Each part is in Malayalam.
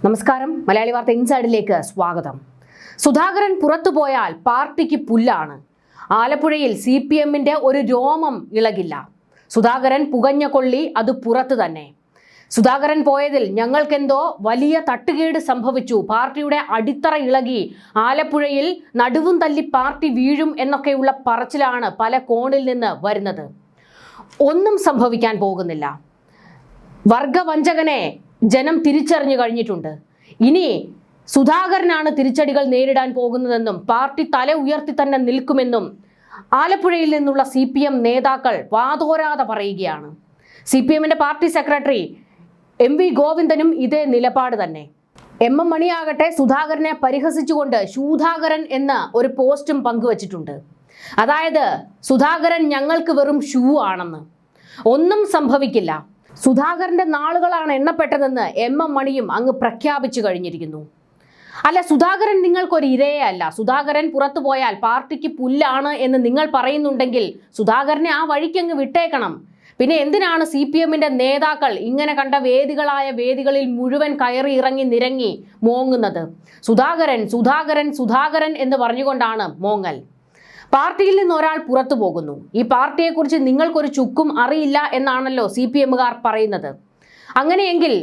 നമസ്കാരം, മലയാളി വാർത്ത ഇൻസൈഡിലേക്ക് സ്വാഗതം. സുധാകരൻ പുറത്തുപോയാൽ പാർട്ടിക്ക് പുല്ലാണ്. ആലപ്പുഴയിൽ CPM-ന്റെ ഒരു രോമം ഇളകില്ല. സുധാകരൻ പുകഞ്ഞ കൊള്ളി അത് പുറത്തു തന്നെ. സുധാകരൻ പോയതിൽ ഞങ്ങൾക്കെന്തോ വലിയ തട്ടുകേട് സംഭവിച്ചു, പാർട്ടിയുടെ അടിത്തറ ഇളകി, ആലപ്പുഴയിൽ നടുവും തല്ലി പാർട്ടി വീഴും എന്നൊക്കെയുള്ള പറച്ചിലാണ് പല കോണിൽ നിന്ന് വരുന്നത്. ഒന്നും സംഭവിക്കാൻ പോകുന്നില്ല. വർഗവഞ്ചകനെ ജനം തിരിച്ചറിഞ്ഞു കഴിഞ്ഞിട്ടുണ്ട്. ഇനി സുധാകരനാണ് തിരിച്ചടികൾ നേരിടാൻ പോകുന്നതെന്നും പാർട്ടി തല ഉയർത്തി തന്നെ നിൽക്കുമെന്നും ആലപ്പുഴയിൽ നിന്നുള്ള CPM നേതാക്കൾ വാതോരാതെ പറയുകയാണ്. CPM-ന്റെ പാർട്ടി സെക്രട്ടറി MV ഗോവിന്ദനും ഇതേ നിലപാട് തന്നെ. MM മണിയാകട്ടെ സുധാകരനെ പരിഹസിച്ചുകൊണ്ട് ശൂധാകരൻ എന്ന ഒരു പോസ്റ്റും പങ്കുവച്ചിട്ടുണ്ട്. അതായത് സുധാകരൻ ഞങ്ങൾക്ക് വെറും ഷൂ ആണെന്ന്. ഒന്നും സംഭവിക്കില്ല, സുധാകരന്റെ നാളുകളാണ് എണ്ണപ്പെട്ടതെന്ന് MM മണിയും അങ്ങ് പ്രഖ്യാപിച്ചു കഴിഞ്ഞിരിക്കുന്നു. അല്ല, സുധാകരൻ നിങ്ങൾക്കൊരു ഇരയേ അല്ല. സുധാകരൻ പുറത്തു പോയാൽ പാർട്ടിക്ക് പുല്ലാണ് എന്ന് നിങ്ങൾ പറയുന്നുണ്ടെങ്കിൽ സുധാകരനെ ആ വഴിക്ക് അങ്ങ് വിട്ടേക്കണം. പിന്നെ എന്തിനാണ് CPM-ന്റെ നേതാക്കൾ ഇങ്ങനെ കണ്ട വേദികളിൽ മുഴുവൻ കയറി ഇറങ്ങി നിരങ്ങി മോങ്ങുന്നത്? സുധാകരൻ സുധാകരൻ സുധാകരൻ എന്ന് പറഞ്ഞുകൊണ്ടാണ് മോങ്ങൽ. പാർട്ടിയിൽ നിന്ന് ഒരാൾ പുറത്തു പോകുന്നു, ഈ പാർട്ടിയെക്കുറിച്ച് നിങ്ങൾക്കൊരു ചുക്കും അറിയില്ല എന്നാണല്ലോ CPM-കാർ പറയുന്നത്. അങ്ങനെയെങ്കിൽ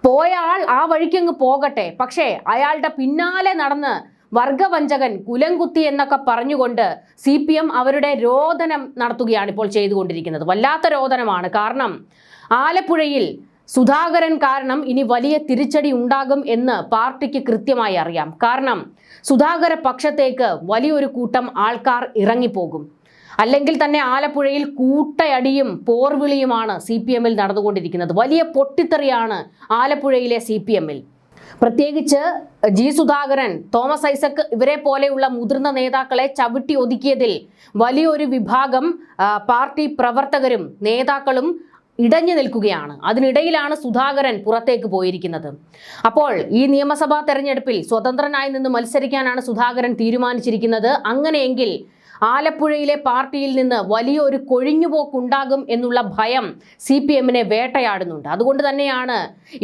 പോയ ആൾ ആ വഴിക്കങ്ങ് പോകട്ടെ. പക്ഷേ അയാളുടെ പിന്നാലെ നടന്ന് വർഗവഞ്ചകൻ, കുലംകുത്തി എന്നൊക്കെ പറഞ്ഞുകൊണ്ട് CPM അവരുടെ രോദനം നടത്തുകയാണ് ഇപ്പോൾ ചെയ്തുകൊണ്ടിരിക്കുന്നത്. വല്ലാത്ത രോദനമാണ്. കാരണം ആലപ്പുഴയിൽ സുധാകരൻ കാരണം ഇനി വലിയ തിരിച്ചടി ഉണ്ടാകും എന്ന് പാർട്ടിക്ക് കൃത്യമായി അറിയാം. കാരണം സുധാകര പക്ഷത്തേക്ക് വലിയൊരു കൂട്ടം ആൾക്കാർ ഇറങ്ങിപ്പോകും. അല്ലെങ്കിൽ തന്നെ ആലപ്പുഴയിൽ കൂട്ടയടിയും പോർവിളിയുമാണ് CPM-ൽ നടന്നുകൊണ്ടിരിക്കുന്നത്. വലിയ പൊട്ടിത്തെറിയാണ് ആലപ്പുഴയിലെ CPM-ൽ. പ്രത്യേകിച്ച് G സുധാകരൻ, തോമസ് ഐസക് ഇവരെ പോലെയുള്ള മുതിർന്ന നേതാക്കളെ ചവിട്ടി ഒതുക്കിയതിൽ വലിയൊരു വിഭാഗം പാർട്ടി പ്രവർത്തകരും നേതാക്കളും ഇടഞ്ഞു നിൽക്കുകയാണ്. അതിനിടയിലാണ് സുധാകരൻ പുറത്തേക്ക് പോയിരിക്കുന്നത്. അപ്പോൾ ഈ നിയമസഭാ തെരഞ്ഞെടുപ്പിൽ സ്വതന്ത്രനായി നിന്ന് മത്സരിക്കാനാണ് സുധാകരൻ തീരുമാനിച്ചിരിക്കുന്നത്. അങ്ങനെയെങ്കിൽ ആലപ്പുഴയിലെ പാർട്ടിയിൽ നിന്ന് വലിയൊരു കൊഴിഞ്ഞുപോക്കുണ്ടാകും എന്നുള്ള ഭയം CPM-നെ വേട്ടയാടുന്നുണ്ട്. അതുകൊണ്ട് തന്നെയാണ്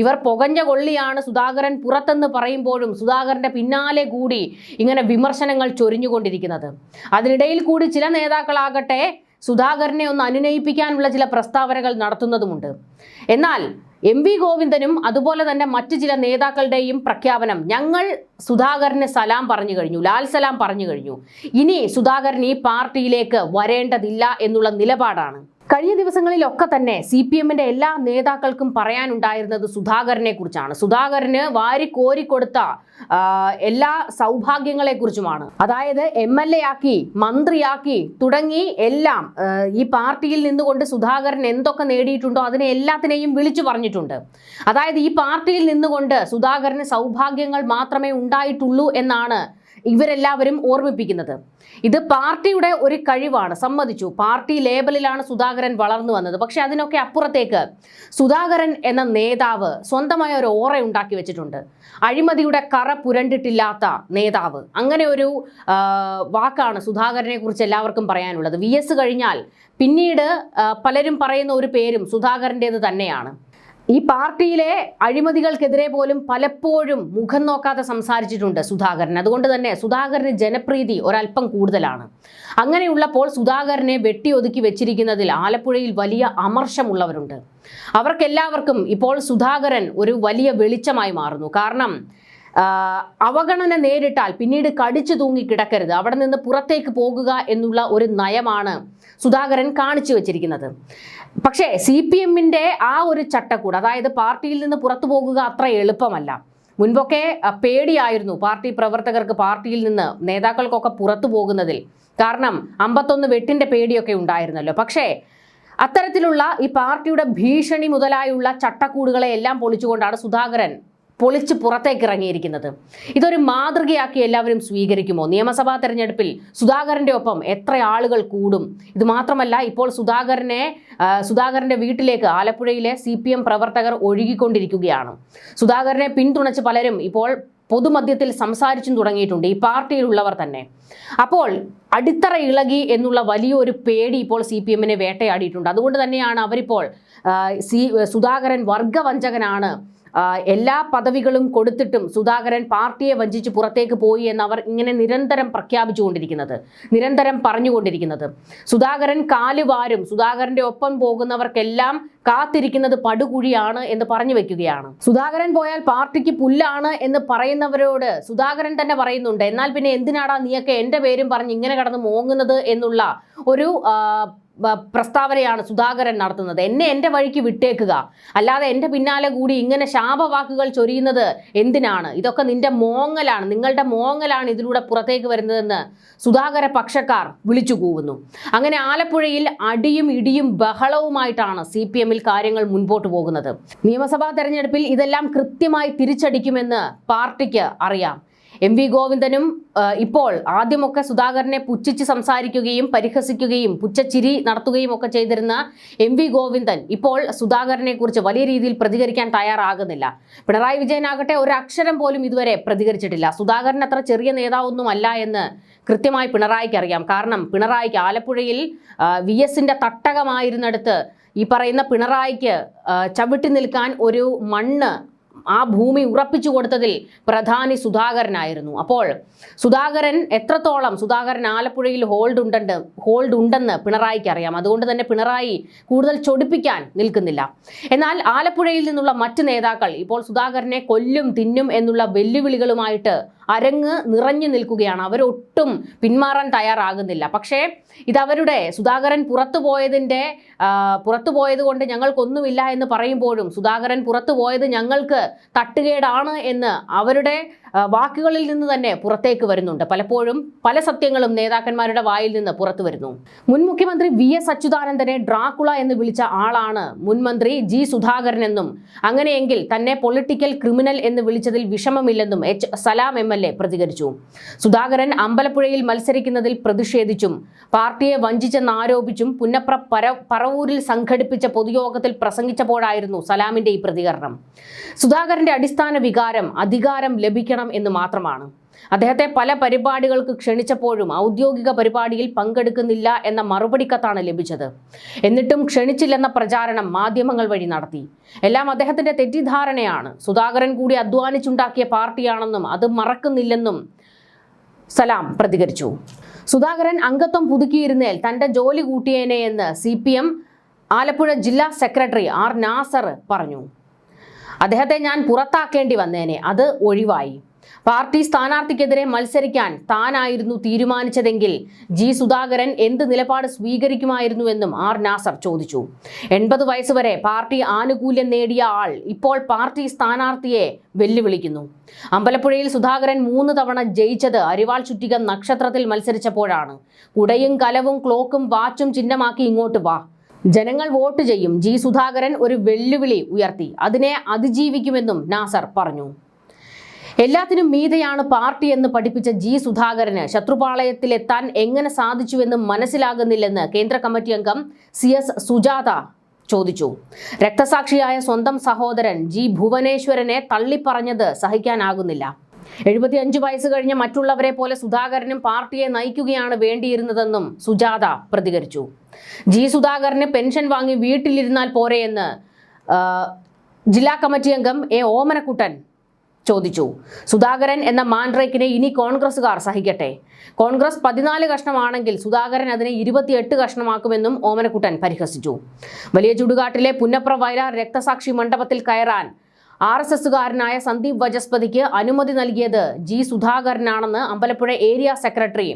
ഇവർ പുകഞ്ഞ കൊള്ളിയാണ് സുധാകരൻ പുറത്തെന്ന് പറയുമ്പോഴും സുധാകരന്റെ പിന്നാലെ കൂടി ഇങ്ങനെ വിമർശനങ്ങൾ ചൊരിഞ്ഞുകൊണ്ടിരിക്കുന്നത്. അതിനിടയിൽ കൂടി ചില നേതാക്കളാകട്ടെ സുധാകരനെ ഒന്ന് അനുനയിപ്പിക്കാനുള്ള ചില പ്രസ്താവനകൾ നടത്തുന്നതുമുണ്ട്. എന്നാൽ MV ഗോവിന്ദനും അതുപോലെ തന്നെ മറ്റു ചില നേതാക്കളുടെയും പ്രഖ്യാപനം, ഞങ്ങൾ സുധാകരന് സലാം പറഞ്ഞു കഴിഞ്ഞു, ലാൽ സലാം പറഞ്ഞു കഴിഞ്ഞു, ഇനി സുധാകരൻ ഈ പാർട്ടിയിലേക്ക് വരേണ്ടതില്ല എന്നുള്ള നിലപാടാണ്. കഴിഞ്ഞ ദിവസങ്ങളിലൊക്കെ തന്നെ CPM-ന്റെ എല്ലാ നേതാക്കൾക്കും പറയാനുണ്ടായിരുന്നത് സുധാകരനെ കുറിച്ചാണ്. സുധാകരന് വാരിക്കോരിക്കൊടുത്ത എല്ലാ സൗഭാഗ്യങ്ങളെ കുറിച്ചുമാണ്. അതായത് MLA ആക്കി, മന്ത്രിയാക്കി തുടങ്ങി എല്ലാം ഈ പാർട്ടിയിൽ നിന്നുകൊണ്ട് സുധാകരൻ എന്തൊക്കെ നേടിയിട്ടുണ്ടോ അതിനെ എല്ലാത്തിനെയും വിളിച്ചു പറഞ്ഞിട്ടുണ്ട്. അതായത് ഈ പാർട്ടിയിൽ നിന്നുകൊണ്ട് സുധാകരന് സൗഭാഗ്യങ്ങൾ മാത്രമേ ഉണ്ടായിട്ടുള്ളൂ എന്നാണ് ഇവരെല്ലാവരും ഓർമ്മിപ്പിക്കുന്നത്. ഇത് പാർട്ടിയുടെ ഒരു കഴിവാണ്, സമ്മതിച്ചു. പാർട്ടി ലേബലിലാണ് സുധാകരൻ വളർന്നു വന്നത്. പക്ഷെ അതിനൊക്കെ അപ്പുറത്തേക്ക് സുധാകരൻ എന്ന നേതാവ് സ്വന്തമായ ഒരു ഓറ ഉണ്ടാക്കി വെച്ചിട്ടുണ്ട്. അഴിമതിയുടെ കറ പുരണ്ടിട്ടില്ലാത്ത നേതാവ്, അങ്ങനെ ഒരു വാക്കാണ് സുധാകരനെ കുറിച്ച് എല്ലാവർക്കും പറയാനുള്ളത്. VS കഴിഞ്ഞാൽ പിന്നീട് പലരും പറയുന്ന ഒരു പേരും സുധാകരൻ്റേത് തന്നെയാണ്. ഈ പാർട്ടിയിലെ അഴിമതികൾക്കെതിരെ പോലും പലപ്പോഴും മുഖം നോക്കാതെ സംസാരിച്ചിട്ടുണ്ട് സുധാകരൻ. അതുകൊണ്ട് തന്നെ സുധാകരന് ജനപ്രീതി ഒരല്പം കൂടുതലാണ്. അങ്ങനെയുള്ളപ്പോൾ സുധാകരനെ വെട്ടിയൊതുക്കി വെച്ചിരിക്കുന്നതിൽ ആലപ്പുഴയിൽ വലിയ അമർഷമുള്ളവരുണ്ട്. അവർക്കെല്ലാവർക്കും ഇപ്പോൾ സുധാകരൻ ഒരു വലിയ വെളിച്ചമായി മാറുന്നു. കാരണം അവഗണന നേരിട്ടാൽ പിന്നീട് കടിച്ചു തൂങ്ങി കിടക്കരുത്, അവിടെ നിന്ന് പുറത്തേക്ക് പോകുക എന്നുള്ള ഒരു നയമാണ് സുധാകരൻ കാണിച്ചു വെച്ചിരിക്കുന്നത്. പക്ഷേ CPM-ന്റെ ആ ഒരു ചട്ടക്കൂട്, അതായത് പാർട്ടിയിൽ നിന്ന് പുറത്തു പോകുക അത്ര എളുപ്പമല്ല. മുൻപൊക്കെ പേടിയായിരുന്നു പാർട്ടി പ്രവർത്തകർക്ക് പാർട്ടിയിൽ നിന്ന് നേതാക്കൾക്കൊക്കെ പുറത്തു പോകുന്നതിൽ. കാരണം 51 വെട്ടിന്റെ പേടിയൊക്കെ ഉണ്ടായിരുന്നല്ലോ. പക്ഷേ അത്തരത്തിലുള്ള ഈ പാർട്ടിയുടെ ഭീഷണി മുതലായുള്ള ചട്ടക്കൂടുകളെ എല്ലാം പൊളിച്ചുകൊണ്ടാണ് സുധാകരൻ പൊളിച്ച് പുറത്തേക്ക് ഇറങ്ങിയിരിക്കുന്നത്. ഇതൊരു മാതൃകയാക്കി എല്ലാവരും സ്വീകരിക്കുമോ? നിയമസഭാ തെരഞ്ഞെടുപ്പിൽ സുധാകരൻ്റെ ഒപ്പം എത്ര ആളുകൾ കൂടും? ഇത് മാത്രമല്ല, ഇപ്പോൾ സുധാകരൻ്റെ വീട്ടിലേക്ക് ആലപ്പുഴയിലെ CPM പ്രവർത്തകർ ഒഴുകിക്കൊണ്ടിരിക്കുകയാണ്. സുധാകരനെ പിന്തുണച്ച് പലരും ഇപ്പോൾ പൊതുമധ്യത്തിൽ സംസാരിച്ചും തുടങ്ങിയിട്ടുണ്ട്, ഈ പാർട്ടിയിലുള്ളവർ തന്നെ. അപ്പോൾ അടിത്തറ ഇളകി എന്നുള്ള വലിയൊരു പേടി ഇപ്പോൾ CPM-നെ വേട്ടയാടിയിട്ടുണ്ട്. അതുകൊണ്ട് തന്നെയാണ് അവരിപ്പോൾ സുധാകരൻ വർഗവഞ്ചകനാണ്, എല്ലാ പദവികളും കൊടുത്തിട്ടും സുധാകരൻ പാർട്ടിയെ വഞ്ചിച്ച് പുറത്തേക്ക് പോയി എന്ന് അവർ ഇങ്ങനെ നിരന്തരം പ്രഖ്യാപിച്ചുകൊണ്ടിരിക്കുന്നത്, നിരന്തരം പറഞ്ഞുകൊണ്ടിരിക്കുന്നത്. സുധാകരൻ കാലുവാരും, സുധാകരന്റെ ഒപ്പം പോകുന്നവർക്കെല്ലാം കാത്തിരിക്കുന്നത് പടുകുഴിയാണ് എന്ന് പറഞ്ഞു വെക്കുകയാണ്. സുധാകരൻ പോയാൽ പാർട്ടിക്ക് പുല്ലാണ് എന്ന് പറയുന്നവരോട് സുധാകരൻ തന്നെ പറയുന്നുണ്ട്, എന്നാൽ പിന്നെ എന്തിനാടാ നീയൊക്കെ എൻ്റെ പേരും പറഞ്ഞ് ഇങ്ങനെ കടന്ന് മോങ്ങുന്നത് എന്നുള്ള ഒരു പ്രസ്താവനയാണ് സുധാകരൻ നടത്തുന്നത്. എന്നെ എൻ്റെ വഴിക്ക് വിട്ടേക്കുക, അല്ലാതെ എൻ്റെ പിന്നാലെ കൂടി ഇങ്ങനെ ശാപവാക്കുകൾ ചൊരിയുന്നത് എന്തിനാണ്? ഇതൊക്കെ നിന്റെ മോങ്ങലാണ്, നിങ്ങളുടെ മോങ്ങലാണ് ഇതിലൂടെ പുറത്തേക്ക് വരുന്നതെന്ന് സുധാകര പക്ഷക്കാർ വിളിച്ചു കൂവുന്നു. അങ്ങനെ ആലപ്പുഴയിൽ അടിയും ഇടിയും ബഹളവുമായിട്ടാണ് CPM കാര്യങ്ങൾ മുൻപോട്ട് പോകുന്നത്. നിയമസഭാ തെരഞ്ഞെടുപ്പിൽ ഇതെല്ലാം കൃത്യമായി തിരിച്ചടിക്കുമെന്ന് പാർട്ടിക്ക് അറിയാം. MV ഗോവിന്ദനും ഇപ്പോൾ ആദ്യമൊക്കെ സുധാകരനെ പുച്ഛിച്ച് സംസാരിക്കുകയും പരിഹസിക്കുകയും പുച്ഛച്ചിരി നടത്തുകയും ഒക്കെ ചെയ്തിരുന്ന MV ഗോവിന്ദൻ ഇപ്പോൾ സുധാകരനെ കുറിച്ച് വലിയ രീതിയിൽ പ്രതികരിക്കാൻ തയ്യാറാകുന്നില്ല. പിണറായി വിജയനാകട്ടെ ഒരു അക്ഷരം പോലും ഇതുവരെ പ്രതികരിച്ചിട്ടില്ല. സുധാകരൻ അത്ര ചെറിയ നേതാവൊന്നും അല്ല എന്ന് കൃത്യമായി പിണറായിക്ക് അറിയാം. കാരണം പിണറായിക്ക് ആലപ്പുഴയിൽ VS-ന്റെ തട്ടകമായിരുന്നിടത്ത് ഈ പറയുന്ന പിണറായിക്ക് ചവിട്ടി നിൽക്കാൻ ഒരു മണ്ണ്, ആ ഭൂമി ഉറപ്പിച്ചു കൊടുത്തതിൽ പ്രധാനി സുധാകരനായിരുന്നു. അപ്പോൾ സുധാകരൻ എത്രത്തോളം സുധാകരൻ ആലപ്പുഴയിൽ ഹോൾഡ് ഉണ്ടെന്ന് പിണറായിക്ക് അറിയാം. അതുകൊണ്ട് തന്നെ പിണറായി കൂടുതൽ ചൊടിപ്പിക്കാൻ നിൽക്കുന്നില്ല. എന്നാൽ ആലപ്പുഴയിൽ നിന്നുള്ള മറ്റ് നേതാക്കൾ ഇപ്പോൾ സുധാകരനെ കൊല്ലും തിന്നും എന്നുള്ള വെല്ലുവിളികളുമായിട്ട് അരങ്ങ് നിറഞ്ഞു നിൽക്കുകയാണ്. അവരൊട്ടും പിന്മാറാൻ തയ്യാറാകുന്നില്ല. പക്ഷേ ഇതവരുടെ സുധാകരൻ പുറത്തു പോയത് കൊണ്ട് ഞങ്ങൾക്കൊന്നുമില്ല എന്ന് പറയുമ്പോഴും സുധാകരൻ പുറത്തു പോയത് ഞങ്ങൾക്ക് തട്ടുകേടാണ് എന്ന് അവരുടെ വാക്കുകളിൽ നിന്ന് തന്നെ പുറത്തേക്ക് വരുന്നുണ്ട്. പലപ്പോഴും പല സത്യങ്ങളും നേതാക്കന്മാരുടെ വായിൽ നിന്ന് പുറത്തു വരുന്നു. മുൻ മുഖ്യമന്ത്രി VS അച്യുതാനന്ദനെ ഡ്രാക്കുള എന്ന് വിളിച്ച ആളാണ് മുൻമന്ത്രി G സുധാകരൻ എന്നും അങ്ങനെയെങ്കിൽ തന്നെ പൊളിറ്റിക്കൽ ക്രിമിനൽ എന്ന് വിളിച്ചതിൽ വിഷമമില്ലെന്നും H സലാം MLA പ്രതികരിച്ചു. സുധാകരൻ അമ്പലപ്പുഴയിൽ മത്സരിക്കുന്നതിൽ പ്രതിഷേധിച്ചും പാർട്ടിയെ വഞ്ചിച്ചെന്ന് ആരോപിച്ചും പുന്നപ്ര പറവൂരിൽ സംഘടിപ്പിച്ച പൊതുയോഗത്തിൽ പ്രസംഗിച്ചപ്പോഴായിരുന്നു സലാമിന്റെ ഈ പ്രതികരണം. സുധാകരന്റെ അടിസ്ഥാന വികാരം അധികാരം ലഭിക്കണം എന്ന് മാത്രമാണ്. അദ്ദേഹത്തെ പല പരിപാടികൾക്ക് ക്ഷണിച്ചപ്പോഴും ഔദ്യോഗിക പരിപാടിയിൽ പങ്കെടുക്കുന്നില്ല എന്ന മറുപടി കത്താണ് ലഭിച്ചത്. എന്നിട്ടും ക്ഷണിച്ചില്ലെന്ന പ്രചാരണം മാധ്യമങ്ങൾ വഴി നടത്തി. എല്ലാം അദ്ദേഹത്തിന്റെ തെറ്റിദ്ധാരണയാണ്. സുധാകരൻ കൂടി അധ്വാനിച്ചുണ്ടാക്കിയ പാർട്ടിയാണെന്നും അത് മറക്കുന്നില്ലെന്നും സലാം പ്രതികരിച്ചു. സുധാകരൻ അംഗത്വം പുതുക്കിയിരുന്നേൽ തന്റെ ജോലി കൂട്ടിയേനെ എന്ന് CPM ആലപ്പുഴ ജില്ലാ സെക്രട്ടറി R നാസർ പറഞ്ഞു. അദ്ദേഹത്തെ ഞാൻ പുറത്താക്കേണ്ടി വന്നേനെ, അത് ഒഴിവായി. പാർട്ടി സ്ഥാനാർത്ഥിക്കെതിരെ മത്സരിക്കാൻ താനായിരുന്നു തീരുമാനിച്ചതെങ്കിൽ G സുധാകരൻ എന്ത് നിലപാട് സ്വീകരിക്കുമായിരുന്നുവെന്നും R നാസർ ചോദിച്ചു. 80 വയസ്സ് വരെ പാർട്ടി ആനുകൂല്യം നേടിയ ആൾ ഇപ്പോൾ പാർട്ടി സ്ഥാനാർത്ഥിയെ വെല്ലുവിളിക്കുന്നു. അമ്പലപ്പുഴയിൽ സുധാകരൻ 3 തവണ ജയിച്ചത് അരിവാൾ ചുറ്റിക നക്ഷത്രത്തിൽ മത്സരിച്ചപ്പോഴാണ്. കുടയും കലവും ക്ലോക്കും വാച്ചും ചിഹ്നമാക്കി ഇങ്ങോട്ട് വാ, ജനങ്ങൾ വോട്ട് ചെയ്യും. G സുധാകരൻ ഒരു വെല്ലുവിളി ഉയർത്തി, അതിനെ അതിജീവിക്കുമെന്നും നാസർ പറഞ്ഞു. എല്ലാത്തിനും മീതെയാണ് പാർട്ടി എന്ന് പഠിപ്പിച്ച G സുധാകരന് ശത്രുപാളയത്തിലെത്താൻ എങ്ങനെ സാധിച്ചുവെന്ന് മനസ്സിലാകുന്നില്ലെന്ന് കേന്ദ്ര കമ്മിറ്റി അംഗം CS സുജാത ചോദിച്ചു. രക്തസാക്ഷിയായ സ്വന്തം സഹോദരൻ G ഭുവനേശ്വരനെ തള്ളിപ്പറഞ്ഞത് സഹിക്കാനാകുന്നില്ല. 75 വയസ്സ് കഴിഞ്ഞ മറ്റുള്ളവരെ പോലെ സുധാകരനും പാർട്ടിയെ നയിക്കുകയാണ് വേണ്ടിയിരുന്നതെന്നും സുജാത പ്രതികരിച്ചു. G സുധാകരന് പെൻഷൻ വാങ്ങി വീട്ടിലിരുന്നാൽ പോരെയെന്ന് ജില്ലാ കമ്മിറ്റി അംഗം A ഓമനക്കുട്ടൻ ചോദിച്ചു. സുധാകരൻ എന്ന മാൻഡ്രേക്കിനെ ഇനി കോൺഗ്രസുകാർ സഹിക്കട്ടെ. കോൺഗ്രസ് 14 കഷ്ണമാണെങ്കിൽ സുധാകരൻ അതിനെ 28 കഷ്ണമാക്കുമെന്നും ഓമനക്കുട്ടൻ പരിഹസിച്ചു. വലിയ ചുടുകാട്ടിലെ പുന്നപ്ര വയലാർ രക്തസാക്ഷി മണ്ഡപത്തിൽ കയറാൻ RSSകാരനായ സന്ദീപ് വചസ്പതിക്ക് അനുമതി നൽകിയത് G സുധാകരനാണെന്ന് Ambalappuzha area secretary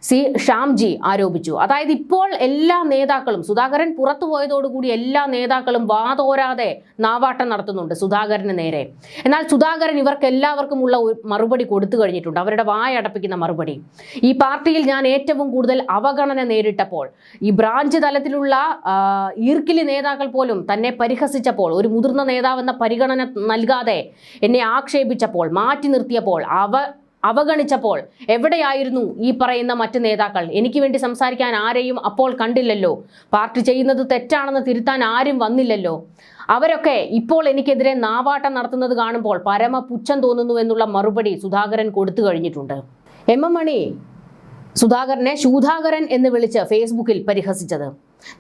C Shyamji ആരോപിച്ചു. അതായത് ഇപ്പോൾ എല്ലാ നേതാക്കളും, സുധാകരൻ പുറത്തു പോയതോടുകൂടി എല്ലാ നേതാക്കളും വാതോരാതെ നാവാട്ടം നടത്തുന്നുണ്ട് സുധാകരന് നേരെ. എന്നാൽ സുധാകരൻ ഇവർക്കെല്ലാവർക്കും ഉള്ള മറുപടി കൊടുത്തു കഴിഞ്ഞിട്ടുണ്ട്, അവരുടെ വായടപ്പിക്കുന്ന മറുപടി. ഈ പാർട്ടിയിൽ ഞാൻ ഏറ്റവും കൂടുതൽ അവഗണന നേരിട്ടപ്പോൾ, ഈ ബ്രാഞ്ച് തലത്തിലുള്ള ഈർക്കിലി നേതാക്കൾ പോലും തന്നെ പരിഹസിച്ചപ്പോൾ, ഒരു മുതിർന്ന നേതാവെന്ന പരിഗണന നൽകാതെ എന്നെ ആക്ഷേപിച്ചപ്പോൾ, മാറ്റി നിർത്തിയപ്പോൾ, അവഗണിച്ചപ്പോൾ എവിടെയായിരുന്നു ഈ പറയുന്ന മറ്റ് നേതാക്കൾ? എനിക്ക് വേണ്ടി സംസാരിക്കാൻ ആരെയും അപ്പോൾ കണ്ടില്ലല്ലോ. പാർട്ടി ചെയ്യുന്നത് തെറ്റാണെന്ന് തിരുത്താൻ ആരും വന്നില്ലല്ലോ. അവരൊക്കെ ഇപ്പോൾ എനിക്കെതിരെ നാവാട്ടം നടത്തുന്നത് കാണുമ്പോൾ പരമപുച്ഛം തോന്നുന്നു എന്നുള്ള മറുപടി സുധാകരൻ കൊടുത്തു കഴിഞ്ഞിട്ടുണ്ട്. MM മണി സുധാകരനെ ശൂധാകരൻ എന്ന് വിളിച്ച് ഫേസ്ബുക്കിൽ പരിഹസിച്ചത്.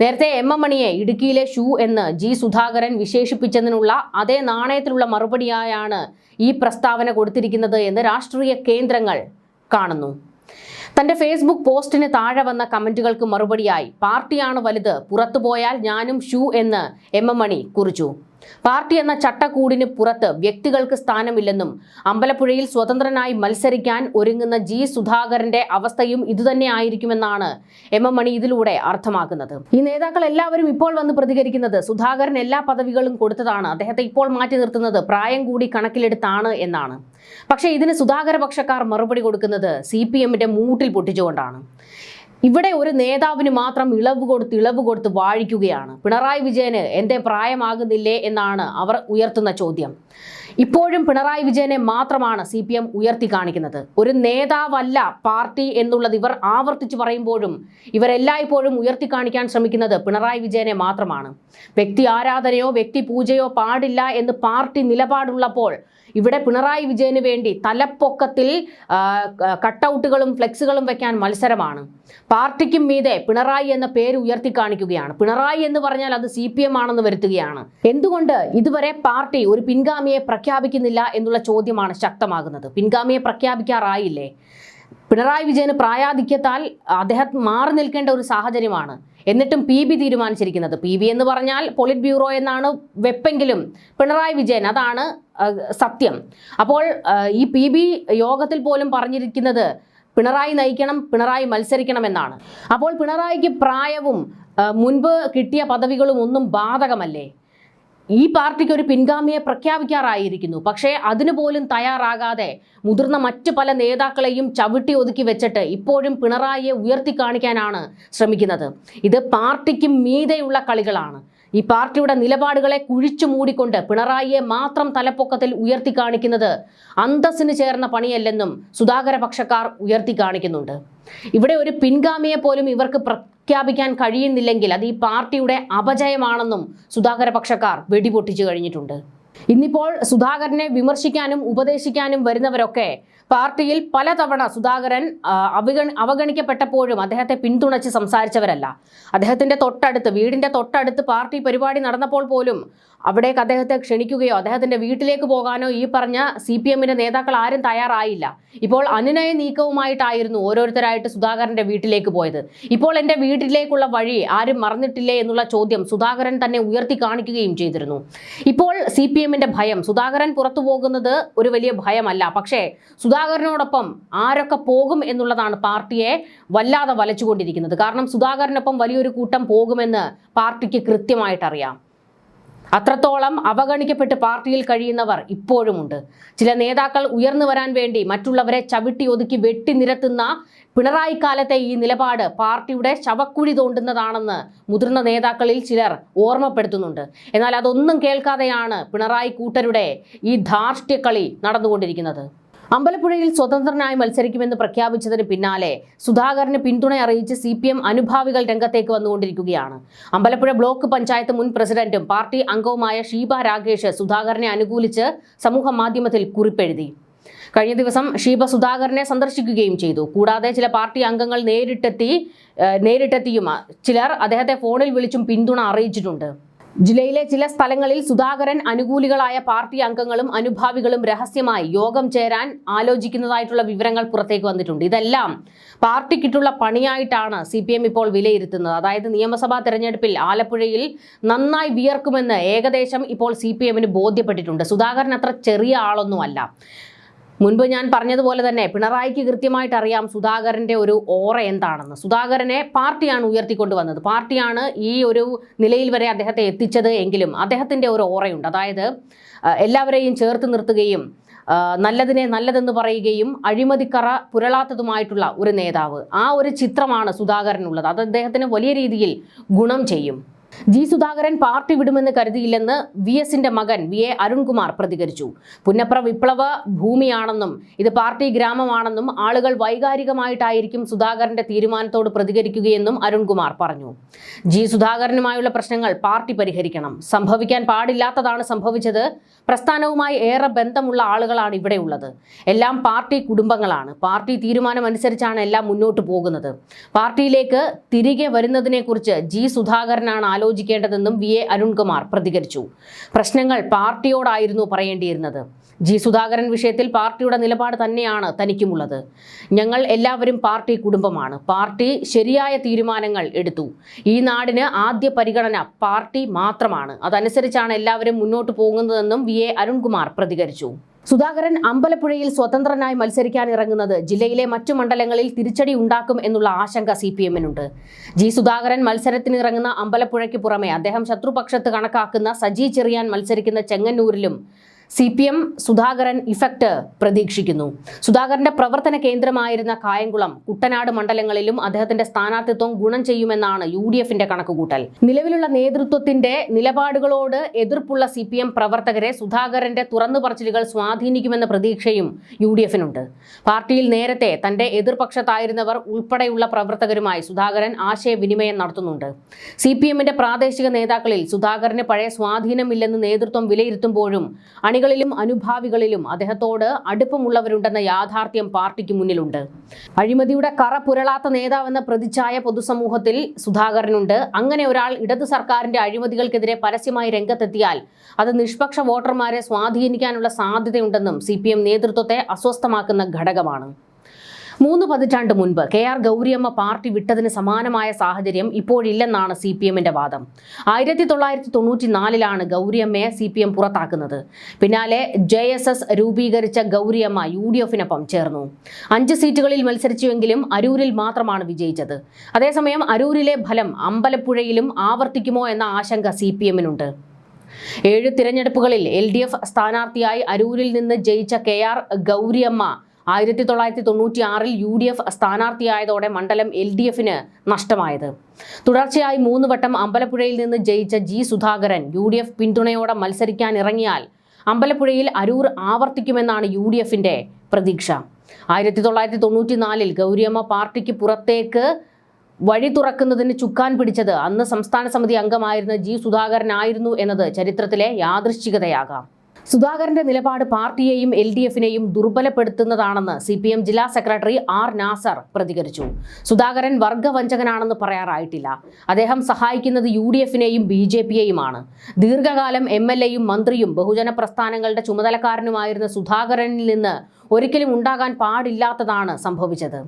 നേരത്തെ എം എം മണിയെ ഇടുക്കിയിലെ ഷൂ എന്ന് ജി സുധാകരൻ വിശേഷിപ്പിച്ചതിനുള്ള അതേ നാണയത്തിലുള്ള മറുപടിയായാണ് ഈ പ്രസ്താവന കൊടുത്തിരിക്കുന്നത് എന്ന് രാഷ്ട്രീയ കേന്ദ്രങ്ങൾ കാണുന്നു. തന്റെ ഫേസ്ബുക്ക് പോസ്റ്റിന് താഴെ വന്ന കമന്റുകൾക്ക് മറുപടിയായി പാർട്ടിയാണ് വലുത്, പുറത്തുപോയാൽ ഞാനും ഷൂ എന്ന് എം എം മണി കുറിച്ചു. പാർട്ടി എന്ന ചട്ടക്കൂടിന് പുറത്ത് വ്യക്തികൾക്ക് സ്ഥാനമില്ലെന്നും അമ്പലപ്പുഴയിൽ സ്വതന്ത്രനായി മത്സരിക്കാൻ ഒരുങ്ങുന്ന ജി സുധാകരന്റെ അവസ്ഥയും ഇതുതന്നെ ആയിരിക്കുമെന്നാണ് എം എം മണി ഇതിലൂടെ അർത്ഥമാക്കുന്നത്. ഈ നേതാക്കൾ എല്ലാവരും ഇപ്പോൾ വന്ന് പ്രതികരിക്കുന്നത് സുധാകരൻ എല്ലാ പദവികളും കൊടുത്തതാണ്, അദ്ദേഹത്തെ ഇപ്പോൾ മാറ്റി നിർത്തുന്നത് പ്രായം കൂടി കണക്കിലെടുത്താണ് എന്നാണ്. പക്ഷേ ഇതിന് സുധാകര പക്ഷക്കാർ മറുപടി കൊടുക്കുന്നത് CPM-ന്റെ മൂട്ടിൽ പൊട്ടിച്ചുകൊണ്ടാണ്. ഇവിടെ ഒരു നേതാവിന് മാത്രം ഇളവ് കൊടുത്ത് വാഴിക്കുകയാണ്. പിണറായി വിജയന് എന്തേ പ്രായമാകുന്നില്ലേ എന്നാണ് അവർ ഉയർത്തുന്ന ചോദ്യം. ഇപ്പോഴും പിണറായി വിജയനെ മാത്രമാണ് CPM ഉയർത്തി കാണിക്കുന്നത്. ഒരു നേതാവല്ല പാർട്ടി എന്നുള്ളത് ഇവർ ആവർത്തിച്ച് പറയുമ്പോഴും ഇവരെല്ലായ്പ്പോഴും ഉയർത്തി കാണിക്കാൻ ശ്രമിക്കുന്നത് പിണറായി വിജയനെ മാത്രമാണ്. വ്യക്തി ആരാധനയോ വ്യക്തി പൂജയോ പാടില്ല എന്ന് പാർട്ടി നിലപാടുള്ളപ്പോൾ ഇവിടെ പിണറായി വിജയന് വേണ്ടി തലപ്പൊക്കത്തിൽ കട്ടൗട്ടുകളും ഫ്ലെക്സുകളും വെക്കാൻ മത്സരമാണ്. പാർട്ടിക്കും മീതെ പിണറായി എന്ന പേര് ഉയർത്തി കാണിക്കുകയാണ്. പിണറായി എന്ന് പറഞ്ഞാൽ അത് CPM ആണെന്ന് വരുത്തുകയാണ്. എന്തുകൊണ്ട് ഇതുവരെ പാർട്ടി ഒരു പിൻഗാമിയെ പ്രഖ്യാപിക്കുന്നില്ല എന്നുള്ള ചോദ്യമാണ് ശക്തമാകുന്നത്. പിൻഗാമിയെ പ്രഖ്യാപിക്കാറായില്ലേ? പിണറായി വിജയന് പ്രായാധിക്യത്താൽ അദ്ദേഹം മാറി നിൽക്കേണ്ട ഒരു സാഹചര്യമാണ്. എന്നിട്ടും PB തീരുമാനിച്ചിരിക്കുന്നത്. PB എന്ന് പറഞ്ഞാൽ പൊളിറ്റ് ബ്യൂറോ എന്നാണ് വെപ്പെങ്കിലും പിണറായി വിജയൻ അതാണ് സത്യം. അപ്പോൾ ഈ PB യോഗത്തിൽ പോലും പറഞ്ഞിരിക്കുന്നത് പിണറായി നയിക്കണം, പിണറായി മത്സരിക്കണം എന്നാണ്. അപ്പോൾ പിണറായിക്ക് പ്രായവും മുൻപ് കിട്ടിയ പദവികളും ഒന്നും ബാധകമല്ലേ? ഈ പാർട്ടിക്ക് ഒരു പിൻഗാമിയെ പ്രഖ്യാപിക്കാറായിരിക്കുന്നു. പക്ഷേ അതിനു പോലും തയ്യാറാകാതെ മുതിർന്ന മറ്റു പല നേതാക്കളെയും ചവിട്ടി ഒതുക്കി വെച്ചിട്ട് ഇപ്പോഴും പിണറായിയെ ഉയർത്തി കാണിക്കാനാണ് ശ്രമിക്കുന്നത്. ഇത് പാർട്ടിക്ക് മീതെയുള്ള കളികളാണ്. ഈ പാർട്ടിയുടെ നിലപാടുകളെ കുഴിച്ചു മൂടിക്കൊണ്ട് പിണറായിയെ മാത്രം തലപ്പൊക്കത്തിൽ ഉയർത്തി കാണിക്കുന്നത് അന്തസ്സിന് ചേർന്ന പണിയല്ലെന്നും സുധാകര പക്ഷക്കാർ ഉയർത്തി കാണിക്കുന്നുണ്ട്. ഇവിടെ ഒരു പിൻഗാമിയെ പോലും ഇവർക്ക് പ്രഖ്യാപിക്കാൻ കഴിയുന്നില്ലെങ്കിൽ അത് ഈ പാർട്ടിയുടെ അപജയമാണെന്നും സുധാകര പക്ഷക്കാർ വെടിപൊട്ടിച്ചു കഴിഞ്ഞിട്ടുണ്ട്. ഇന്നിപ്പോൾ സുധാകരനെ വിമർശിക്കാനും ഉപദേശിക്കാനും വരുന്നവരൊക്കെ പാർട്ടിയിൽ പലതവണ സുധാകരൻ അവഗണിക്കപ്പെട്ടപ്പോഴും അദ്ദേഹത്തെ പിന്തുണച്ച് സംസാരിച്ചവരല്ല. അദ്ദേഹത്തിന്റെ വീടിന്റെ തൊട്ടടുത്ത് പാർട്ടി പരിപാടി നടന്നപ്പോൾ പോലും അവിടേക്ക് അദ്ദേഹത്തെ ക്ഷണിക്കുകയോ അദ്ദേഹത്തിന്റെ വീട്ടിലേക്ക് പോകാനോ ഈ പറഞ്ഞ CPM-ന്റെ നേതാക്കൾ ആരും തയ്യാറായില്ല. ഇപ്പോൾ അനുനയ നീക്കവുമായിട്ടായിരുന്നു ഓരോരുത്തരായിട്ട് സുധാകരന്റെ വീട്ടിലേക്ക് പോയത്. ഇപ്പോൾ എൻ്റെ വീട്ടിലേക്കുള്ള വഴി ആരും മറന്നിട്ടില്ലേ എന്നുള്ള ചോദ്യം സുധാകരൻ തന്നെ ഉയർത്തി കാണിക്കുകയും ചെയ്തിരുന്നു. ഇപ്പോൾ CPM-ന്റെ ഭയം, സുധാകരൻ പുറത്തു പോകുന്നത് ഒരു വലിയ ഭയമല്ല, പക്ഷേ സുധാകരനോടൊപ്പം ആരൊക്കെ പോകും എന്നുള്ളതാണ് പാർട്ടിയെ വല്ലാതെ വലച്ചുകൊണ്ടിരിക്കുന്നത്. കാരണം സുധാകരനൊപ്പം വലിയൊരു കൂട്ടം പോകുമെന്ന് പാർട്ടിക്ക് കൃത്യമായിട്ടറിയാം. അത്രത്തോളം അവഗണിക്കപ്പെട്ട് പാർട്ടിയിൽ കഴിയുന്നവർ ഇപ്പോഴുമുണ്ട്. ചില നേതാക്കൾ ഉയർന്നു വരാൻ വേണ്ടി മറ്റുള്ളവരെ ചവിട്ടി ഒതുക്കി വെട്ടി നിരത്തുന്ന പിണറായി കാലത്തെ ഈ നിലപാട് പാർട്ടിയുടെ ശവക്കുഴി തോണ്ടുന്നതാണെന്ന് മുതിർന്ന നേതാക്കളിൽ ചിലർ ഓർമ്മപ്പെടുത്തുന്നുണ്ട്. എന്നാൽ അതൊന്നും കേൾക്കാതെയാണ് പിണറായി കൂട്ടരുടെ ഈ ധാർഷ്ട്യക്കളി നടന്നുകൊണ്ടിരിക്കുന്നത്. അമ്പലപ്പുഴയിൽ സ്വതന്ത്രനായി മത്സരിക്കുമെന്ന് പ്രഖ്യാപിച്ചതിന് പിന്നാലെ സുധാകരന് പിന്തുണ അറിയിച്ച് CPM അനുഭാവികൾ രംഗത്തേക്ക് വന്നുകൊണ്ടിരിക്കുകയാണ്. അമ്പലപ്പുഴ ബ്ലോക്ക് പഞ്ചായത്ത് മുൻ പ്രസിഡന്റും പാർട്ടി അംഗവുമായ ഷീബ രാഗേഷ് സുധാകരനെ അനുകൂലിച്ച് സമൂഹ മാധ്യമത്തിൽ കുറിപ്പെഴുതി. കഴിഞ്ഞ ദിവസം ഷീബ സുധാകരനെ സന്ദർശിക്കുകയും ചെയ്തു. കൂടാതെ ചില പാർട്ടി അംഗങ്ങൾ നേരിട്ടെത്തിയും ചിലർ അദ്ദേഹത്തെ ഫോണിൽ വിളിച്ചും പിന്തുണ അറിയിച്ചിട്ടുണ്ട്. ജില്ലയിലെ ചില സ്ഥലങ്ങളിൽ സുധാകരൻ അനുകൂലികളായ പാർട്ടി അംഗങ്ങളും അനുഭാവികളും രഹസ്യമായി യോഗം ചേരാൻ ആലോചിക്കുന്നതായിട്ടുള്ള വിവരങ്ങൾ പുറത്തേക്ക് വന്നിട്ടുണ്ട്. ഇതെല്ലാം പാർട്ടിക്കിട്ടുള്ള പണിയായിട്ടാണ് CPM ഇപ്പോൾ വിലയിരുത്തുന്നത്. അതായത് നിയമസഭാ തെരഞ്ഞെടുപ്പിൽ ആലപ്പുഴയിൽ നന്നായി വിയർക്കുമെന്ന് ഏകദേശം ഇപ്പോൾ CPM-ന് ബോധ്യപ്പെട്ടിട്ടുണ്ട്. സുധാകരൻ അത്ര ചെറിയ ആളൊന്നുമല്ല. മുൻപ് ഞാൻ പറഞ്ഞതുപോലെ തന്നെ പിണറായിക്ക് കൃത്യമായിട്ട് അറിയാം സുധാകരൻ്റെ ഒരു ഓറ എന്താണെന്ന്. സുധാകരനെ പാർട്ടിയാണ് ഉയർത്തിക്കൊണ്ടുവന്നത്, പാർട്ടിയാണ് ഈ ഒരു നിലയിൽ വരെ അദ്ദേഹത്തെ എത്തിച്ചത് എങ്കിലും അദ്ദേഹത്തിൻ്റെ ഒരു ഓറയുണ്ട്. അതായത് എല്ലാവരെയും ചേർത്ത് നിർത്തുകയും നല്ലതിനെ നല്ലതെന്ന് പറയുകയും അഴിമതിക്കറ പുരളാത്തതുമായിട്ടുള്ള ഒരു നേതാവ്. ആ ഒരു ചിത്രമാണ് സുധാകരനുള്ളത്. അത് അദ്ദേഹത്തിന് വലിയ രീതിയിൽ ഗുണം ചെയ്യും. ജി സുധാകരൻ പാർട്ടി വിടുമെന്ന് കരുതിയില്ലെന്ന് VSന്റെ മകൻ VA അരുൺകുമാർ പ്രതികരിച്ചു. പുന്നപ്ര വിപ്ലവ ഭൂമിയാണെന്നും ഇത് പാർട്ടി ഗ്രാമമാണെന്നും ആളുകൾ വൈകാരികമായിട്ടായിരിക്കും സുധാകരന്റെ തീരുമാനത്തോട് പ്രതികരിക്കുകയെന്നും അരുൺകുമാർ പറഞ്ഞു. ജി സുധാകരനുമായുള്ള പ്രശ്നങ്ങൾ പാർട്ടി പരിഹരിക്കണം. സംഭവിക്കാൻ പാടില്ലാത്തതാണ് സംഭവിച്ചത്. പ്രസ്ഥാനവുമായി ഏറെ ബന്ധമുള്ള ആളുകളാണ് ഇവിടെയുള്ളത്. എല്ലാം പാർട്ടി കുടുംബങ്ങളാണ്. പാർട്ടി തീരുമാനമനുസരിച്ചാണ് എല്ലാം മുന്നോട്ട് പോകുന്നത്. പാർട്ടിയിലേക്ക് തിരികെ വരുന്നതിനെക്കുറിച്ച് ജി സുധാകരനാണ് ആലോചിക്കേണ്ടതെന്നും VA അരുൺകുമാർ പ്രതികരിച്ചു. പ്രശ്നങ്ങൾ പാർട്ടിയോടായിരുന്നു പറയേണ്ടിയിരുന്നത്. ജി സുധാകരൻ വിഷയത്തിൽ പാർട്ടിയുടെ നിലപാട് തന്നെയാണ് തനിക്കുമുള്ളത്. ഞങ്ങൾ എല്ലാവരും പാർട്ടി കുടുംബമാണ്. പാർട്ടി ശരിയായ തീരുമാനങ്ങൾ എടുത്തു. ഈ നാടിന് ആദ്യ പരിഗണന പാർട്ടി മാത്രമാണ്. അതനുസരിച്ചാണ് എല്ലാവരും മുന്നോട്ട് പോകുന്നതെന്നും VA അരുൺകുമാർ പ്രതികരിച്ചു. സുധാകരൻ അമ്പലപ്പുഴയിൽ സ്വതന്ത്രനായി മത്സരിക്കാൻ ഇറങ്ങുന്നത് ജില്ലയിലെ മറ്റു മണ്ഡലങ്ങളിൽ തിരിച്ചടി ഉണ്ടാക്കും എന്നുള്ള ആശങ്ക CPMനുണ്ട്. ജി സുധാകരൻ മത്സരത്തിനിറങ്ങുന്ന അമ്പലപ്പുഴയ്ക്ക് പുറമെ അദ്ദേഹം ശത്രുപക്ഷത്ത് കണക്കാക്കുന്ന സജി ചെറിയാൻ മത്സരിക്കുന്ന ചെങ്ങന്നൂരിലും CPM സുധാകരൻ ഇഫക്റ്റ് പ്രതീക്ഷിക്കുന്നു. സുധാകരന്റെ പ്രവർത്തന കേന്ദ്രമായിരുന്ന കായംകുളം, കുട്ടനാട് മണ്ഡലങ്ങളിലും അദ്ദേഹത്തിന്റെ സ്ഥാനാർത്ഥിത്വം ഗുണം ചെയ്യുമെന്നാണ് UDFന്റെ കണക്കുകൂട്ടൽ. നിലവിലുള്ള നേതൃത്വത്തിന്റെ നിലപാടുകളോട് എതിർപ്പുള്ള CPM പ്രവർത്തകരെ സുധാകരന്റെ തുറന്നു പറച്ചിലുകൾ സ്വാധീനിക്കുമെന്ന പ്രതീക്ഷയും UDFനുണ്ട്. പാർട്ടിയിൽ നേരത്തെ തന്റെ എതിർപക്ഷത്തായിരുന്നവർ ഉൾപ്പെടെയുള്ള പ്രവർത്തകരുമായി സുധാകരൻ ആശയവിനിമയം നടത്തുന്നുണ്ട്. CPMന്റെ പ്രാദേശിക നേതാക്കളിൽ സുധാകരന് പഴയ സ്വാധീനമില്ലെന്ന് നേതൃത്വം വിലയിരുത്തുമ്പോഴും അണികളിലും അനുഭാവികളിലും അദ്ദേഹത്തോട് അടുപ്പമുള്ളവരുണ്ടെന്ന യാഥാർത്ഥ്യം പാർട്ടിക്ക് മുന്നിലുണ്ട്. അഴിമതിയുടെ കറ പുരളാത്ത നേതാവെന്ന പ്രതിച്ഛായ പൊതുസമൂഹത്തിൽ സുധാകരനുണ്ട്. അങ്ങനെ ഒരാൾ ഇടതു സർക്കാരിന്റെ അഴിമതികൾക്കെതിരെ പരസ്യമായി രംഗത്തെത്തിയാൽ അത് നിഷ്പക്ഷ വോട്ടർമാരെ സ്വാധീനിക്കാനുള്ള സാധ്യതയുണ്ടെന്നും CPM നേതൃത്വത്തെ അസ്വസ്ഥമാക്കുന്ന ഘടകമാണ്. 3 പതിറ്റാണ്ട് മുൻപ് KR ഗൗരിയമ്മ പാർട്ടി വിട്ടതിന് സമാനമായ സാഹചര്യം ഇപ്പോഴില്ലെന്നാണ് CPMന്റെ വാദം. 1994 ഗൗരിയമ്മയെ CPM പുറത്താക്കുന്നത്. പിന്നാലെ JSS രൂപീകരിച്ച ഗൗരിയമ്മ UDFനൊപ്പം ചേർന്നു. 5 സീറ്റുകളിൽ മത്സരിച്ചുവെങ്കിലും അരൂരിൽ മാത്രമാണ് വിജയിച്ചത്. അതേസമയം അരൂരിലെ ഫലം അമ്പലപ്പുഴയിലും ആവർത്തിക്കുമോ എന്ന ആശങ്ക CPMനുണ്ട്. 7 തിരഞ്ഞെടുപ്പുകളിൽ LDF സ്ഥാനാർത്ഥിയായി അരൂരിൽ നിന്ന് ജയിച്ച KR ഗൗരിയമ്മ 1996 UDF സ്ഥാനാർത്ഥിയായതോടെ മണ്ഡലം LDFന് നഷ്ടമായത്. തുടർച്ചയായി 3 വട്ടം അമ്പലപ്പുഴയിൽ നിന്ന് ജയിച്ച ജി സുധാകരൻ UDF പിന്തുണയോടെ മത്സരിക്കാൻ ഇറങ്ങിയാൽ അമ്പലപ്പുഴയിൽ അരൂർ ആവർത്തിക്കുമെന്നാണ് UDFന്റെ പ്രതീക്ഷ. 1994 ഗൗരിയമ്മ പാർട്ടിക്ക് പുറത്തേക്ക് വഴി തുറക്കുന്നതിന് ചുക്കാൻ പിടിച്ചത് അന്ന് സംസ്ഥാന സമിതി അംഗമായിരുന്ന ജി സുധാകരനായിരുന്നു എന്നത് ചരിത്രത്തിലെ യാദൃശ്ചികതയാകാം. സുധാകരന്റെ നിലപാട് പാർട്ടിയെയും LDFനെയും ദുർബലപ്പെടുത്തുന്നതാണെന്ന് CPM ജില്ലാ സെക്രട്ടറി R നാസർ പ്രതികരിച്ചു. സുധാകരൻ വർഗവഞ്ചകനാണെന്ന് പറയാറായിട്ടില്ല. അദ്ദേഹം സഹായിക്കുന്നത് UDFനെയും BJPയെയുമാണ്. ദീർഘകാലം MLAയും മന്ത്രിയും ബഹുജന പ്രസ്ഥാനങ്ങളുടെ ചുമതലക്കാരനുമായിരുന്ന സുധാകരനിൽ നിന്ന് ഒരിക്കലും ഉണ്ടാകാൻ പാടില്ലാത്തതാണ് സംഭവിച്ചത്.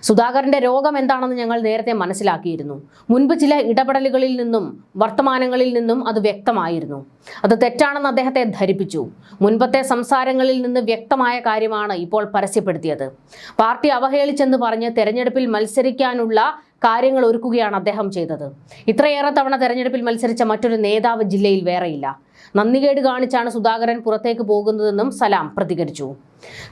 സുധാകരന്റെ രോഗം എന്താണെന്ന് ഞങ്ങൾ നേരത്തെ മനസ്സിലാക്കിയിരുന്നു. മുൻപ് ചില ഇടപെടലുകളിൽ നിന്നും വർത്തമാനങ്ങളിൽ നിന്നും അത് വ്യക്തമായിരുന്നു. അത് തെറ്റാണെന്ന് അദ്ദേഹത്തെ ധരിപ്പിച്ചു. മുൻപത്തെ സംസാരങ്ങളിൽ നിന്ന് വ്യക്തമായ കാര്യമാണ് ഇപ്പോൾ പരസ്യപ്പെടുത്തിയത്. പാർട്ടി അവഹേളിച്ചെന്ന് പറഞ്ഞ് തെരഞ്ഞെടുപ്പിൽ മത്സരിക്കാനുള്ള കാര്യങ്ങൾ ഒരുക്കുകയാണ് അദ്ദേഹം ചെയ്തത്. ഇത്രയേറെ തവണ തെരഞ്ഞെടുപ്പിൽ മത്സരിച്ച മറ്റൊരു നേതാവ് ജില്ലയിൽ വേറെയില്ല. നന്ദികേട് കാണിച്ചാണ് സുധാകരൻ പുറത്തേക്ക് പോകുന്നതെന്നും സലാം പ്രതികരിച്ചു.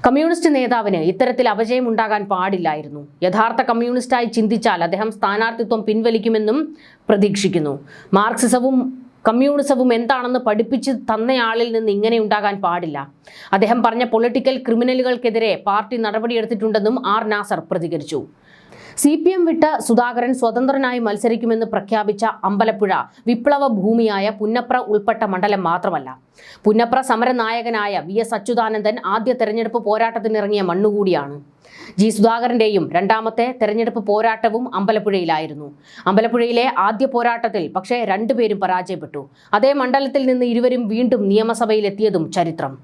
കമ്മ്യൂണിസ്റ്റ് നേതാവിന് ഇത്തരത്തിൽ അപജയം ഉണ്ടാകാൻ പാടില്ലായിരുന്നു. യഥാർത്ഥ കമ്മ്യൂണിസ്റ്റായി ചിന്തിച്ചാൽ അദ്ദേഹം സ്ഥാനാർത്ഥിത്വം പിൻവലിക്കുമെന്നും പ്രതീക്ഷിക്കുന്നു. മാർക്സിസവും കമ്മ്യൂണിസവും എന്താണെന്ന് പഠിപ്പിച്ച് തന്നയാളിൽ നിന്ന് ഇങ്ങനെ ഉണ്ടാകാൻ പാടില്ല. അദ്ദേഹം പറഞ്ഞ പൊളിറ്റിക്കൽ ക്രിമിനലുകൾക്കെതിരെ പാർട്ടി നടപടിയെടുത്തിട്ടുണ്ടെന്നും R നാസർ പ്രതികരിച്ചു. CPM വിട്ട സുധാകരൻ സ്വതന്ത്രനായി മത്സരിക്കുമെന്ന് പ്രഖ്യാപിച്ച അമ്പലപ്പുഴ വിപ്ലവ ഭൂമിയായ പുന്നപ്ര ഉൾപ്പെട്ട മണ്ഡലം മാത്രമല്ല. പുന്നപ്ര സമരനായകനായ VS അച്യുതാനന്ദൻ ആദ്യ തെരഞ്ഞെടുപ്പ് പോരാട്ടത്തിനിറങ്ങിയ മണ്ണുകൂടിയാണ്. ജി സുധാകരന്റെയും രണ്ടാമത്തെ തെരഞ്ഞെടുപ്പ് പോരാട്ടവും അമ്പലപ്പുഴയിലായിരുന്നു. അമ്പലപ്പുഴയിലെ ആദ്യ പോരാട്ടത്തിൽ പക്ഷേ 2 പേരും പരാജയപ്പെട്ടു. അതേ മണ്ഡലത്തിൽ നിന്ന് ഇരുവരും വീണ്ടും നിയമസഭയിലെത്തിയതും ചരിത്രം.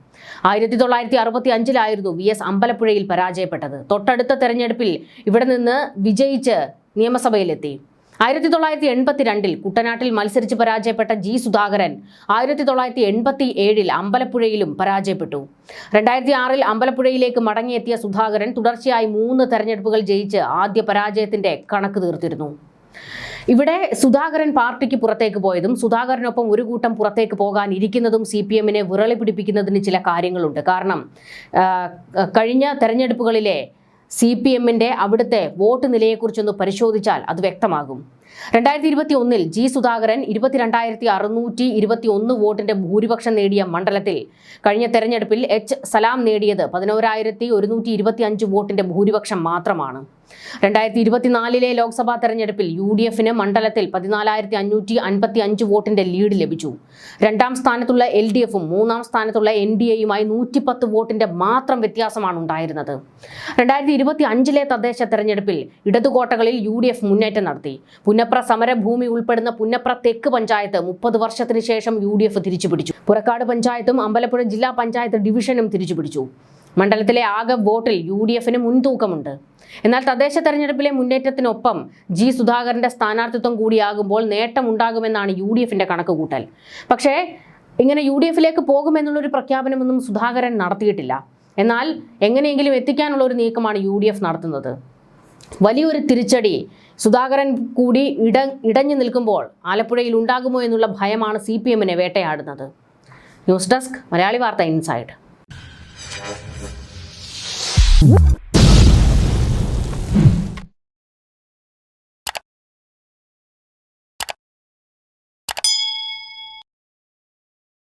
1965 VS അമ്പലപ്പുഴയിൽ പരാജയപ്പെട്ടത്. തൊട്ടടുത്ത തെരഞ്ഞെടുപ്പിൽ ഇവിടെ നിന്ന് വിജയിച്ച് നിയമസഭയിലെത്തി. 1982 കുട്ടനാട്ടിൽ മത്സരിച്ച് പരാജയപ്പെട്ട ജി സുധാകരൻ 1987 അമ്പലപ്പുഴയിലും പരാജയപ്പെട്ടു. 2006 അമ്പലപ്പുഴയിലേക്ക് മടങ്ങിയെത്തിയ സുധാകരൻ തുടർച്ചയായി 3 തെരഞ്ഞെടുപ്പുകൾ ജയിച്ച് ആദ്യ പരാജയത്തിന്റെ കണക്ക് തീർത്തിരുന്നു. ഇവിടെ സുധാകരൻ പാർട്ടിക്ക് പുറത്തേക്ക് പോയതും സുധാകരനൊപ്പം ഒരു കൂട്ടം പുറത്തേക്ക് പോകാൻ ഇരിക്കുന്നതും CPMനെ വിറളി പിടിപ്പിക്കുന്നതിന് ചില കാര്യങ്ങളുണ്ട്. കാരണം കഴിഞ്ഞ തെരഞ്ഞെടുപ്പുകളിലെ CPMന്റെ അവിടുത്തെ വോട്ട് നിലയെക്കുറിച്ചൊന്ന് പരിശോധിച്ചാൽ അത് വ്യക്തമാകും. 2021 ജി സുധാകരൻ 22,621 വോട്ടിന്റെ ഭൂരിപക്ഷം നേടിയ മണ്ഡലത്തിൽ കഴിഞ്ഞ തെരഞ്ഞെടുപ്പിൽ എച്ച് സലാം നേടിയത് 11,125 വോട്ടിന്റെ ഭൂരിപക്ഷം മാത്രമാണ്. 2024 ലോക്സഭാ തെരഞ്ഞെടുപ്പിൽ UDFന് മണ്ഡലത്തിൽ 14,555 വോട്ടിന്റെ ലീഡ് ലഭിച്ചു. രണ്ടാം സ്ഥാനത്തുള്ള LDFും മൂന്നാം സ്ഥാനത്തുള്ള NDAയുമായി 110 വോട്ടിന്റെ മാത്രം വ്യത്യാസമാണ് ഉണ്ടായിരുന്നത്. 2025 തദ്ദേശ തെരഞ്ഞെടുപ്പിൽ ഇടതുകോട്ടകളിൽ UDF മുന്നേറ്റം നടത്തി. പുന്നപ്ര സമരഭൂമി ഉൾപ്പെടുന്ന പുന്നപ്ര തെക്ക് പഞ്ചായത്ത് 30 വർഷത്തിന് ശേഷം UDF തിരിച്ചുപിടിച്ചു. പുറക്കാട് പഞ്ചായത്തും അമ്പലപ്പുഴ ജില്ലാ പഞ്ചായത്ത് ഡിവിഷനും തിരിച്ചുപിടിച്ചു. മണ്ഡലത്തിലെ ആകെ വോട്ടിൽ UDFന് മുൻതൂക്കമുണ്ട്. എന്നാൽ തദ്ദേശ തെരഞ്ഞെടുപ്പിലെ മുന്നേറ്റത്തിനൊപ്പം ജി സുധാകരന്റെ സ്ഥാനാർത്ഥിത്വം കൂടിയാകുമ്പോൾ നേട്ടമുണ്ടാകുമെന്നാണ് UDFന്റെ കണക്കുകൂട്ടൽ. പക്ഷേ ഇങ്ങനെ UDFിലേക്ക് പോകുമെന്നുള്ളൊരു പ്രഖ്യാപനമൊന്നും സുധാകരൻ നടത്തിയിട്ടില്ല. എന്നാൽ എങ്ങനെയെങ്കിലും എത്തിക്കാനുള്ള ഒരു നീക്കമാണ് UDF നടത്തുന്നത്. വലിയൊരു തിരിച്ചടി സുധാകരൻ കൂടി ഇടഞ്ഞു നിൽക്കുമ്പോൾ ആലപ്പുഴയിൽ ഉണ്ടാകുമോ എന്നുള്ള ഭയമാണ് CPMനെ വേട്ടയാടുന്നത്. ന്യൂസ് ഡെസ്ക് മലയാളി വാർത്ത ഇൻസൈഡ്.